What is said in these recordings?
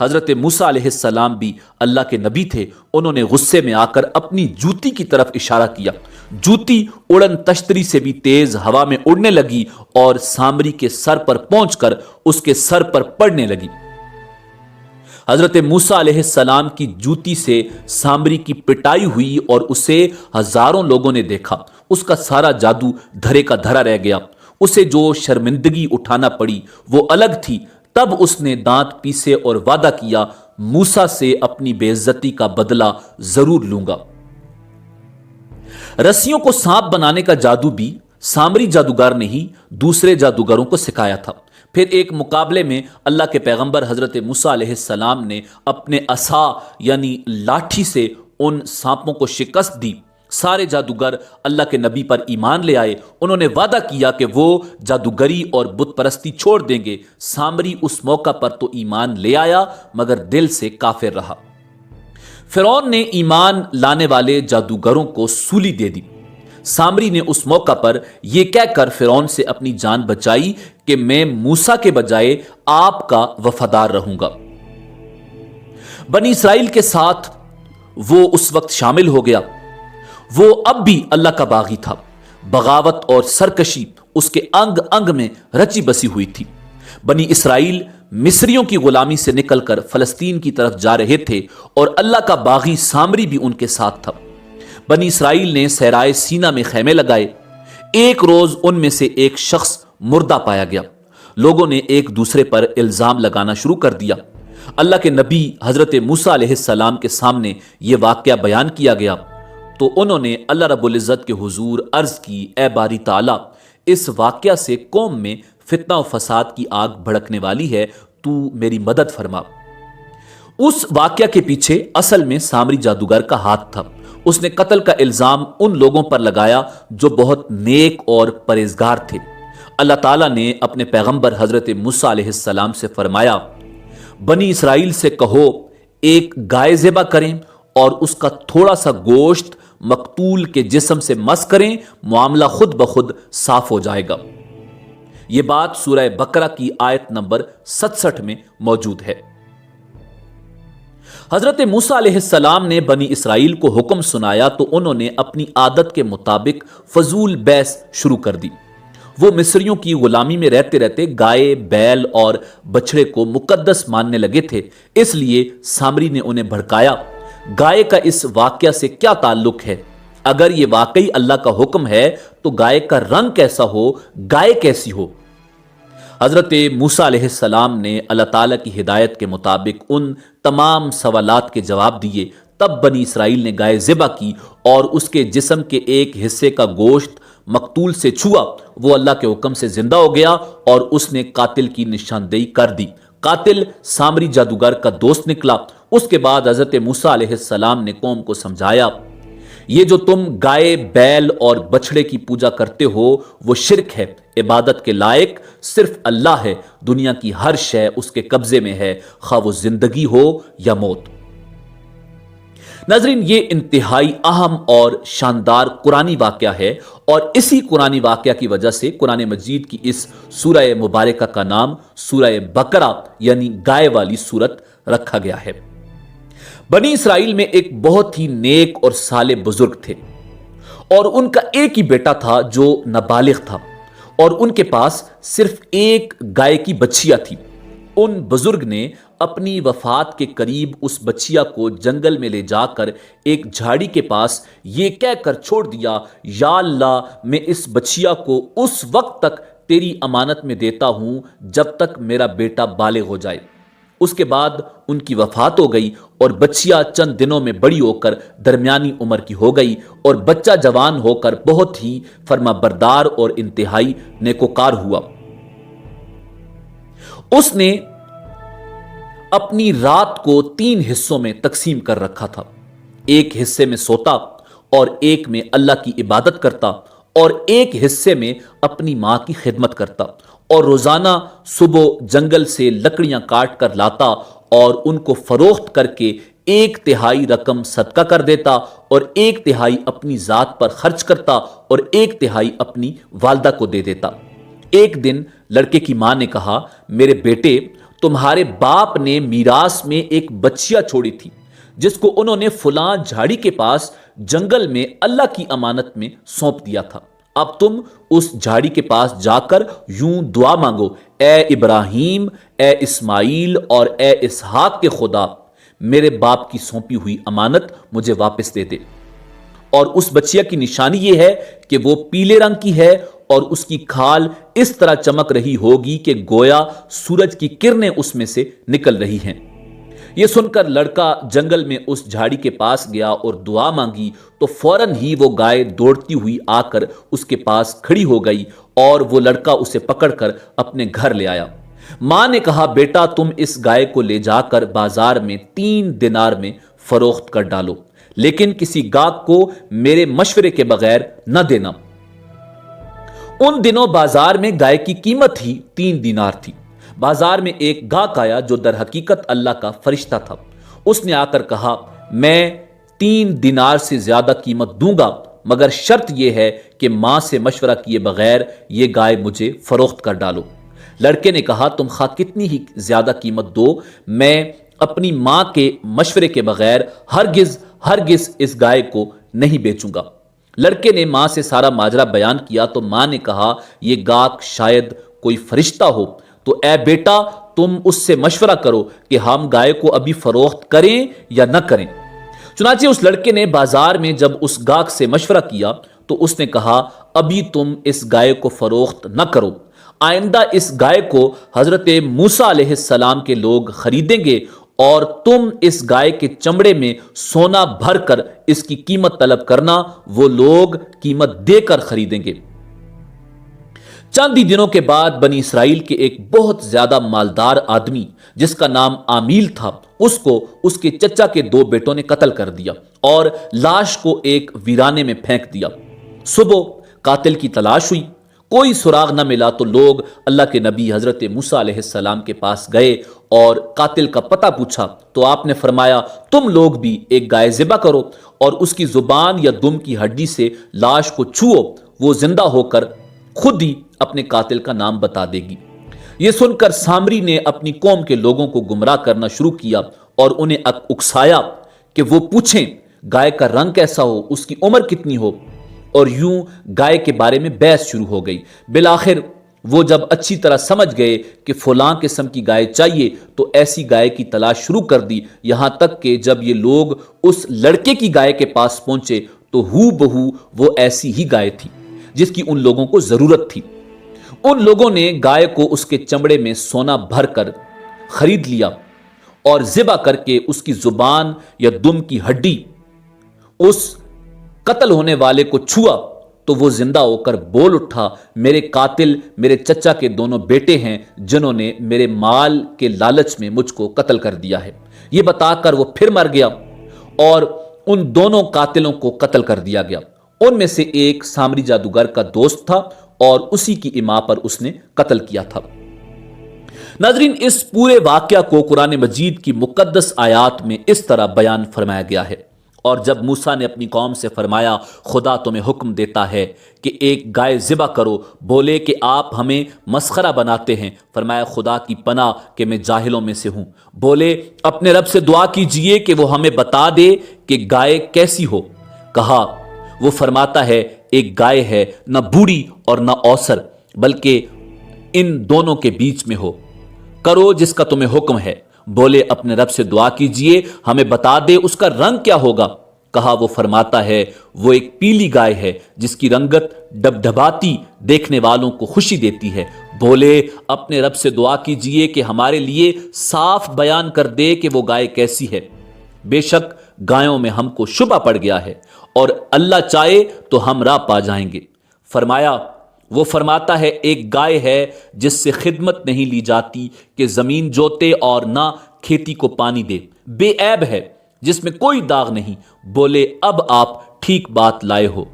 حضرت موسیٰ علیہ السلام بھی اللہ کے نبی تھے. انہوں نے غصے میں آ کر اپنی جوتی کی طرف اشارہ کیا. جوتی اڑن تشتری سے بھی تیز ہوا میں اڑنے لگی اور سامری کے سر پر پہنچ کر اس کے سر پر پڑنے لگی. حضرت موسیٰ علیہ السلام کی جوتی سے سامری کی پٹائی ہوئی اور اسے ہزاروں لوگوں نے دیکھا. اس کا سارا جادو دھرے کا دھرا رہ گیا. اسے جو شرمندگی اٹھانا پڑی وہ الگ تھی. تب اس نے دانت پیسے اور وعدہ کیا موسیٰ سے اپنی بے عزتی کا بدلہ ضرور لوں گا. رسیوں کو سانپ بنانے کا جادو بھی سامری جادوگر نے ہی دوسرے جادوگروں کو سکھایا تھا. پھر ایک مقابلے میں اللہ کے پیغمبر حضرت موسیٰ علیہ السلام نے اپنے عصا یعنی لاٹھی سے ان سانپوں کو شکست دی. سارے جادوگر اللہ کے نبی پر ایمان لے آئے. انہوں نے وعدہ کیا کہ وہ جادوگری اور بت پرستی چھوڑ دیں گے. سامری اس موقع پر تو ایمان لے آیا مگر دل سے کافر رہا. فرعون نے ایمان لانے والے جادوگروں کو سولی دے دی. سامری نے اس موقع پر یہ کہہ کر فرعون سے اپنی جان بچائی کہ میں موسیٰ کے بجائے آپ کا وفادار رہوں گا. بنی اسرائیل کے ساتھ وہ اس وقت شامل ہو گیا. وہ اب بھی اللہ کا باغی تھا. بغاوت اور سرکشی اس کے انگ انگ میں رچی بسی ہوئی تھی. بنی اسرائیل مصریوں کی غلامی سے نکل کر فلسطین کی طرف جا رہے تھے اور اللہ کا باغی سامری بھی ان کے ساتھ تھا. بنی اسرائیل نے صحرائے سینا میں خیمے لگائے. ایک روز ان میں سے ایک شخص مردہ پایا گیا. لوگوں نے ایک دوسرے پر الزام لگانا شروع کر دیا. اللہ کے نبی حضرت موسیٰ علیہ السلام کے سامنے یہ واقعہ بیان کیا گیا تو انہوں نے اللہ رب العزت کے حضور عرض کی اے باری تعالیٰ اس واقعہ سے قوم میں فتنہ و فساد کی آگ بھڑکنے والی ہے. تو میری مدد فرما. اس واقعہ کے پیچھے اصل میں سامری جادوگر کا ہاتھ تھا. اس نے قتل کا الزام ان لوگوں پر لگایا جو بہت نیک اور پرہیزگار تھے. اللہ تعالیٰ نے اپنے پیغمبر حضرت موسیٰ علیہ السلام سے فرمایا بنی اسرائیل سے کہو ایک گائے ذبح کریں اور اس کا تھوڑا سا گوشت مقتول کے جسم سے مس کریں. معاملہ خود بخود صاف ہو جائے گا. یہ بات سورہ بقرہ کی آیت نمبر 67 میں موجود ہے. حضرت موسیٰ علیہ السلام نے بنی اسرائیل کو حکم سنایا تو انہوں نے اپنی عادت کے مطابق فضول بحث شروع کر دی. وہ مصریوں کی غلامی میں رہتے رہتے گائے بیل اور بچڑے کو مقدس ماننے لگے تھے. اس لیے سامری نے انہیں بھڑکایا گائے کا اس واقعہ سے کیا تعلق ہے؟ اگر یہ واقعی اللہ کا حکم ہے تو گائے کا رنگ کیسا ہو، گائے کیسی ہو؟ حضرت موسیٰ علیہ السلام نے اللہ تعالیٰ کی ہدایت کے مطابق ان تمام سوالات کے جواب دیے. تب بنی اسرائیل نے گائے ذبح کی اور اس کے جسم کے ایک حصے کا گوشت مقتول سے چھوا. وہ اللہ کے حکم سے زندہ ہو گیا اور اس نے قاتل کی نشاندہی کر دی. قاتل سامری جادوگر کا دوست نکلا. اس کے بعد حضرت موسیٰ علیہ السلام نے قوم کو سمجھایا یہ جو تم گائے بیل اور بچڑے کی پوجا کرتے ہو وہ شرک ہے. عبادت کے لائق صرف اللہ ہے. دنیا کی ہر شے اس کے قبضے میں ہے خواہ وہ زندگی ہو یا موت. ناظرین یہ انتہائی اہم اور شاندار قرآنی واقعہ ہے اور اسی قرآنی واقعہ کی وجہ سے قرآن مجید کی اس سورہ مبارکہ کا نام سورہ بقرہ یعنی گائے والی سورت رکھا گیا ہے. بنی اسرائیل میں ایک بہت ہی نیک اور صالح بزرگ تھے اور ان کا ایک ہی بیٹا تھا جو نابالغ تھا اور ان کے پاس صرف ایک گائے کی بچیا تھی. ان بزرگ نے اپنی وفات کے قریب اس بچیا کو جنگل میں لے جا کر ایک جھاڑی کے پاس یہ کہہ کر چھوڑ دیا یا اللہ میں اس بچیا کو اس وقت تک تیری امانت میں دیتا ہوں جب تک میرا بیٹا بالغ ہو جائے. اس کے بعد ان کی وفات ہو گئی اور بچیا چند دنوں میں بڑی ہو کر درمیانی عمر کی ہو گئی اور بچہ جوان ہو کر بہت ہی فرما بردار اور انتہائی نیکوکار ہوا. اس نے اپنی رات کو 3 حصوں میں تقسیم کر رکھا تھا. ایک حصے میں سوتا اور ایک میں اللہ کی عبادت کرتا اور ایک حصے میں اپنی ماں کی خدمت کرتا اور روزانہ صبح جنگل سے لکڑیاں کاٹ کر لاتا اور ان کو فروخت کر کے 1/3 رقم صدقہ کر دیتا اور 1/3 اپنی ذات پر خرچ کرتا اور 1/3 اپنی والدہ کو دے دیتا. ایک دن لڑکے کی ماں نے کہا میرے بیٹے تمہارے باپ نے میراث میں ایک بچیا چھوڑی تھی جس کو انہوں نے فلاں جھاڑی کے پاس جنگل میں اللہ کی امانت میں سونپ دیا تھا۔ اب تم اس جھاڑی کے پاس جا کر یوں دعا مانگو، اے ابراہیم، اے اسماعیل اور اے اسحاق کے خدا، میرے باپ کی سونپی ہوئی امانت مجھے واپس دے دے۔ اور اس بچیا کی نشانی یہ ہے کہ وہ پیلے رنگ کی ہے اور اس کی کھال اس طرح چمک رہی ہوگی کہ گویا سورج کی کرنیں اس میں سے نکل رہی ہیں۔ یہ سن کر لڑکا جنگل میں اس جھاڑی کے پاس گیا اور دعا مانگی تو فوراً ہی وہ گائے دوڑتی ہوئی آ کر اس کے پاس کھڑی ہو گئی اور وہ لڑکا اسے پکڑ کر اپنے گھر لے آیا۔ ماں نے کہا، بیٹا تم اس گائے کو لے جا کر بازار میں 3 دینار میں فروخت کر ڈالو، لیکن کسی گاہک کو میرے مشورے کے بغیر نہ دینا۔ ان دنوں بازار میں گائے کی قیمت ہی 3 دینار تھی۔ بازار میں ایک گاہک آیا جو در حقیقت اللہ کا فرشتہ تھا۔ اس نے آ کر کہا، میں 3 دینار سے زیادہ قیمت دوں گا، مگر شرط یہ ہے کہ ماں سے مشورہ کیے بغیر یہ گائے مجھے فروخت کر ڈالو۔ لڑکے نے کہا، تم خواہ کتنی ہی زیادہ قیمت دو، میں اپنی ماں کے مشورے کے بغیر ہرگز اس گائے کو نہیں بیچوں گا۔ لڑکے نے ماں سے سارا ماجرا بیان کیا تو ماں نے کہا، یہ گاہک شاید کوئی فرشتہ ہو، تو اے بیٹا تم اس سے مشورہ کرو کہ ہم گائے کو ابھی فروخت کریں یا نہ کریں۔ چنانچہ اس لڑکے نے بازار میں جب اس گاہک سے مشورہ کیا تو اس نے کہا، ابھی تم اس گائے کو فروخت نہ کرو، آئندہ اس گائے کو حضرت موسیٰ علیہ السلام کے لوگ خریدیں گے اور تم اس گائے کے چمڑے میں سونا بھر کر اس کی قیمت طلب کرنا، وہ لوگ قیمت دے کر خریدیں گے۔ چند ہی دنوں کے بعد بنی اسرائیل کے ایک بہت زیادہ مالدار آدمی جس کا نام عامیل تھا، اس کو اس کے چچا کے 2 بیٹوں نے قتل کر دیا اور لاش کو ایک ویرانے میں پھینک دیا۔ صبح قاتل کی تلاش ہوئی، کوئی سراغ نہ ملا تو لوگ اللہ کے نبی حضرت موسیٰ علیہ السلام کے پاس گئے اور قاتل کا پتہ پوچھا تو آپ نے فرمایا، تم لوگ بھی ایک گائے ذبح کرو اور اس کی زبان یا دم کی ہڈی سے لاش کو چھوؤ، وہ زندہ ہو کر خود ہی اپنے قاتل کا نام بتا دے گی۔ یہ سن کر سامری نے اپنی قوم کے لوگوں کو گمراہ کرنا شروع کیا اور انہیں اکسایا کہ وہ پوچھیں گائے کا رنگ کیسا ہو، اس کی عمر کتنی ہو، اور یوں گائے کے بارے میں بحث شروع ہو گئی۔ بالآخر وہ جب اچھی طرح سمجھ گئے کہ فلاں قسم کی گائے چاہیے تو ایسی گائے کی تلاش شروع کر دی، یہاں تک کہ جب یہ لوگ اس لڑکے کی گائے کے پاس پہنچے تو ہو بہو وہ ایسی ہی گائے تھی جس کی ان لوگوں کو ضرورت تھی۔ ان لوگوں نے گائے کو اس کے چمڑے میں سونا بھر کر خرید لیا اور ذبح کر کے اس کی زبان یا دم کی ہڈی اس قتل ہونے والے کو چھوا تو وہ زندہ ہو کر بول اٹھا، میرے قاتل میرے چچا کے 2 بیٹے ہیں جنہوں نے میرے مال کے لالچ میں مجھ کو قتل کر دیا ہے۔ یہ بتا کر وہ پھر مر گیا اور ان 2 قاتلوں کو قتل کر دیا گیا۔ ان میں سے ایک سامری جادوگر کا دوست تھا اور اسی کی اما پر اس نے قتل کیا تھا۔ ناظرین، اس پورے واقعہ کو قرآن مجید کی مقدس آیات میں اس طرح بیان فرمایا گیا ہے، اور جب موسیٰ نے اپنی قوم سے فرمایا، خدا تمہیں حکم دیتا ہے کہ ایک گائے ذبح کرو، بولے کہ آپ ہمیں مسخرہ بناتے ہیں، فرمایا خدا کی پناہ کہ میں جاہلوں میں سے ہوں۔ بولے اپنے رب سے دعا کیجئے کہ وہ ہمیں بتا دے کہ گائے کیسی ہو۔ کہا، وہ فرماتا ہے ایک گائے ہے، نہ بوڑھی اور نہ اوسر، بلکہ ان دونوں کے بیچ میں ہو، کرو جس کا تمہیں حکم ہے۔ بولے اپنے رب سے دعا کیجئے ہمیں بتا دے اس کا رنگ کیا ہوگا۔ کہا، وہ فرماتا ہے وہ ایک پیلی گائے ہے جس کی رنگت ڈبڈباتی دیکھنے والوں کو خوشی دیتی ہے۔ بولے اپنے رب سے دعا کیجئے کہ ہمارے لیے صاف بیان کر دے کہ وہ گائے کیسی ہے، بے شک گایوں میں ہم کو شبہ پڑ گیا ہے اور اللہ چاہے تو ہم راہ پا جائیں گے۔ فرمایا، وہ فرماتا ہے ایک گائے ہے جس سے خدمت نہیں لی جاتی کہ زمین جوتے اور نہ کھیتی کو پانی دے، بے عیب ہے جس میں کوئی داغ نہیں۔ بولے اب آپ ٹھیک بات لائے ہو۔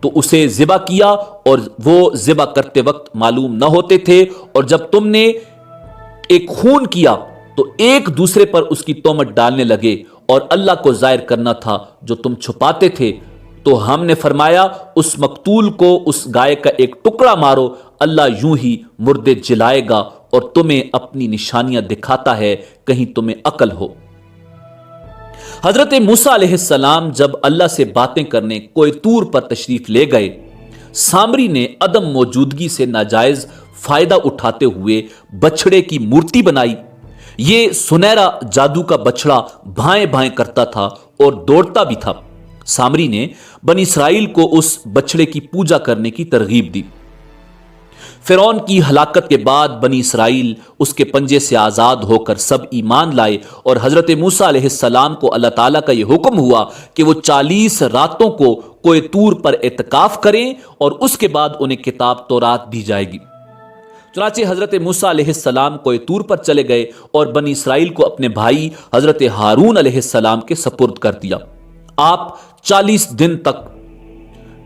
تو اسے ذبح کیا اور وہ ذبح کرتے وقت معلوم نہ ہوتے تھے، اور جب تم نے ایک خون کیا تو ایک دوسرے پر اس کی تہمت ڈالنے لگے اور اللہ کو ظاہر کرنا تھا جو تم چھپاتے تھے۔ تو ہم نے فرمایا اس مقتول کو اس گائے کا ایک ٹکڑا مارو، اللہ یوں ہی مردے جلائے گا، اور تمہیں اپنی نشانیاں دکھاتا ہے، کہیں تمہیں عقل ہو۔ حضرت موسیٰ علیہ السلام جب اللہ سے باتیں کرنے کوہ طور پر تشریف لے گئے، سامری نے عدم موجودگی سے ناجائز فائدہ اٹھاتے ہوئے بچڑے کی مورتی بنائی۔ یہ سنہرا جادو کا بچڑا بھائیں بھائیں کرتا تھا اور دوڑتا بھی تھا۔ سامری نے بنی اسرائیل کو اس بچڑے کی پوجا کرنے کی ترغیب دی۔ فرعون کی ہلاکت کے بعد بنی اسرائیل اس کے پنجے سے آزاد ہو کر سب ایمان لائے، اور حضرت موسیٰ علیہ السلام کو اللہ تعالیٰ کا یہ حکم ہوا کہ وہ 40 راتوں کو کوہ طور پر اعتکاف کریں اور اس کے بعد انہیں کتاب تورات دی جائے گی۔ چنانچہ حضرت موسیٰ علیہ السلام کوہ طور پر چلے گئے اور بنی اسرائیل کو اپنے بھائی حضرت ہارون علیہ السلام کے سپرد کر دیا۔ آپ 40 دن تک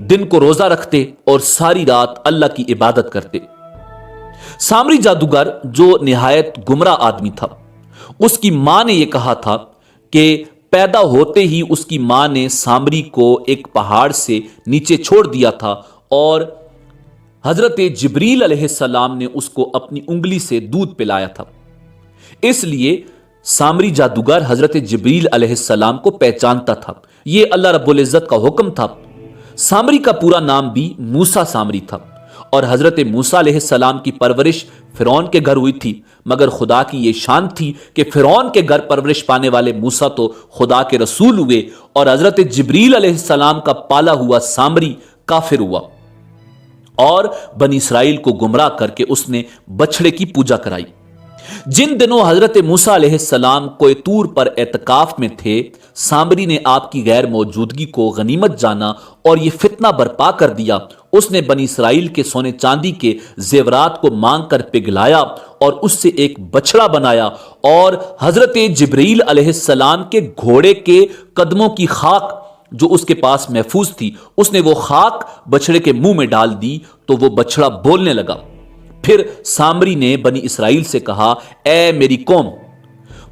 دن کو روزہ رکھتے اور ساری رات اللہ کی عبادت کرتے۔ سامری جادوگر جو نہایت گمراہ آدمی تھا، اس کی ماں نے یہ کہا تھا کہ پیدا ہوتے ہی اس کی ماں نے سامری کو ایک پہاڑ سے نیچے چھوڑ دیا تھا، اور حضرت جبریل علیہ السلام نے اس کو اپنی انگلی سے دودھ پلایا تھا۔ اس لیے سامری جادوگر حضرت جبریل علیہ السلام کو پہچانتا تھا۔ یہ اللہ رب العزت کا حکم تھا۔ سامری کا پورا نام بھی موسیٰ سامری تھا، اور حضرت موسیٰ علیہ السلام کی پرورش فرعون کے گھر ہوئی تھی، مگر خدا کی یہ شان تھی کہ فرعون کے گھر پرورش پانے والے موسیٰ تو خدا کے رسول ہوئے، اور حضرت جبریل علیہ السلام کا پالا ہوا سامری کافر ہوا، اور بنی اسرائیل کو گمراہ کر کے اس نے بچڑے کی پوجا کرائی۔ جن دنوں حضرت موسیٰ علیہ السلام کوہ طور پر اعتکاف میں تھے، سامری نے آپ کی غیر موجودگی کو غنیمت جانا اور یہ فتنہ برپا کر دیا۔ اس نے بنی اسرائیل کے سونے چاندی کے زیورات کو مانگ کر پگھلایا اور اس سے ایک بچڑا بنایا، اور حضرت جبریل علیہ السلام کے گھوڑے کے قدموں کی خاک جو اس کے پاس محفوظ تھی، اس نے وہ خاک بچڑے کے منہ میں ڈال دی تو وہ بچڑا بولنے لگا۔ پھر سامری نے بنی اسرائیل سے کہا، اے میری قوم،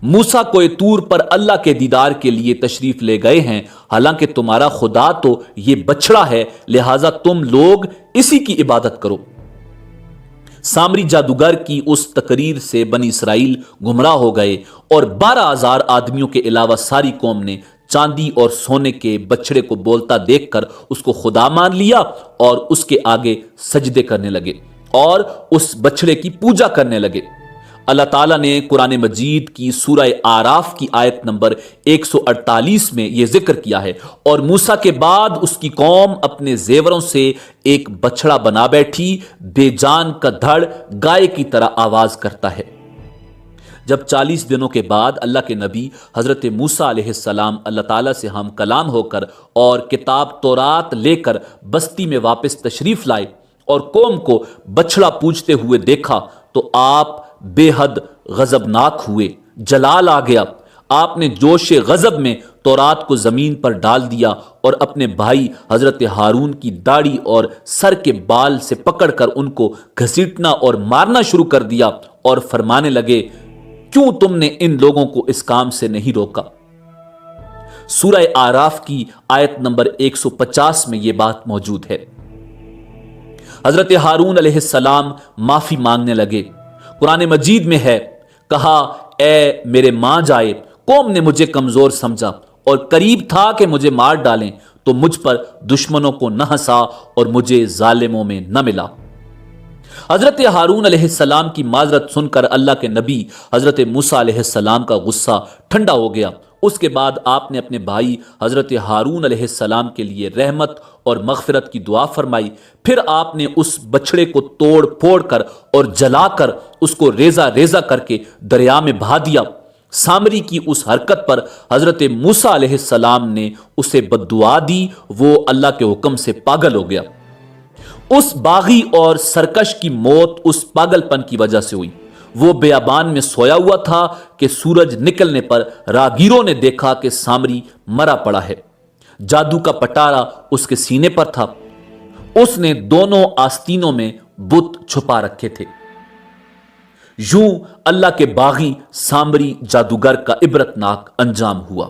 موسیٰ کوہ طور پر اللہ کے دیدار کے لیے تشریف لے گئے ہیں، حالانکہ تمہارا خدا تو یہ بچڑا ہے، لہٰذا تم لوگ اسی کی عبادت کرو۔ سامری جادوگر کی اس تقریر سے بنی اسرائیل گمراہ ہو گئے، اور 12,000 آدمیوں کے علاوہ ساری قوم نے چاندی اور سونے کے بچڑے کو بولتا دیکھ کر اس کو خدا مان لیا اور اس کے آگے سجدے کرنے لگے اور اس بچڑے کی پوجا کرنے لگے۔ اللہ تعالیٰ نے قرآن مجید کی سورہ آراف کی آیت نمبر 148 میں یہ ذکر کیا ہے، اور موسیٰ کے بعد اس کی قوم اپنے زیوروں سے ایک بچڑا بنا بیٹھی، بے جان کا دھڑ گائے کی طرح آواز کرتا ہے۔ جب 40 دنوں کے بعد اللہ کے نبی حضرت موسیٰ علیہ السلام اللہ تعالیٰ سے ہم کلام ہو کر اور کتاب تورات لے کر بستی میں واپس تشریف لائے اور قوم کو بچڑا پوجتے ہوئے دیکھا تو آپ بے حد غضبناک ہوئے، جلال آ گیا۔ آپ نے جوش غضب میں تورات کو زمین پر ڈال دیا اور اپنے بھائی حضرت ہارون کی داڑھی اور سر کے بال سے پکڑ کر ان کو گھسیٹنا اور مارنا شروع کر دیا، اور فرمانے لگے، کیوں تم نے ان لوگوں کو اس کام سے نہیں روکا؟ سورہ آراف کی آیت نمبر 150 میں یہ بات موجود ہے۔ حضرت ہارون علیہ السلام معافی مانگنے لگے۔ قرآن مجید میں ہے، کہا، اے میرے ماں جائے، قوم نے مجھے کمزور سمجھا اور قریب تھا کہ مجھے مار ڈالیں، تو مجھ پر دشمنوں کو نہ ہنسا اور مجھے ظالموں میں نہ ملا۔ حضرت ہارون علیہ السلام کی معذرت سن کر اللہ کے نبی حضرت موسیٰ علیہ السلام کا غصہ ٹھنڈا ہو گیا۔ اس کے بعد آپ نے اپنے بھائی حضرت ہارون علیہ السلام کے لیے رحمت اور مغفرت کی دعا فرمائی۔ پھر آپ نے اس بچڑے کو توڑ پھوڑ کر اور جلا کر اس کو ریزہ ریزہ کر کے دریا میں بہا دیا۔ سامری کی اس حرکت پر حضرت موسیٰ علیہ السلام نے اسے بددعا دی، وہ اللہ کے حکم سے پاگل ہو گیا۔ اس باغی اور سرکش کی موت اس پاگل پن کی وجہ سے ہوئی۔ وہ بیابان میں سویا ہوا تھا کہ سورج نکلنے پر راگیروں نے دیکھا کہ سامری مرا پڑا ہے۔ جادو کا پٹارا اس کے سینے پر تھا۔ اس نے دونوں آستینوں میں بت چھپا رکھے تھے۔ یوں اللہ کے باغی سامری جادوگر کا عبرتناک انجام ہوا۔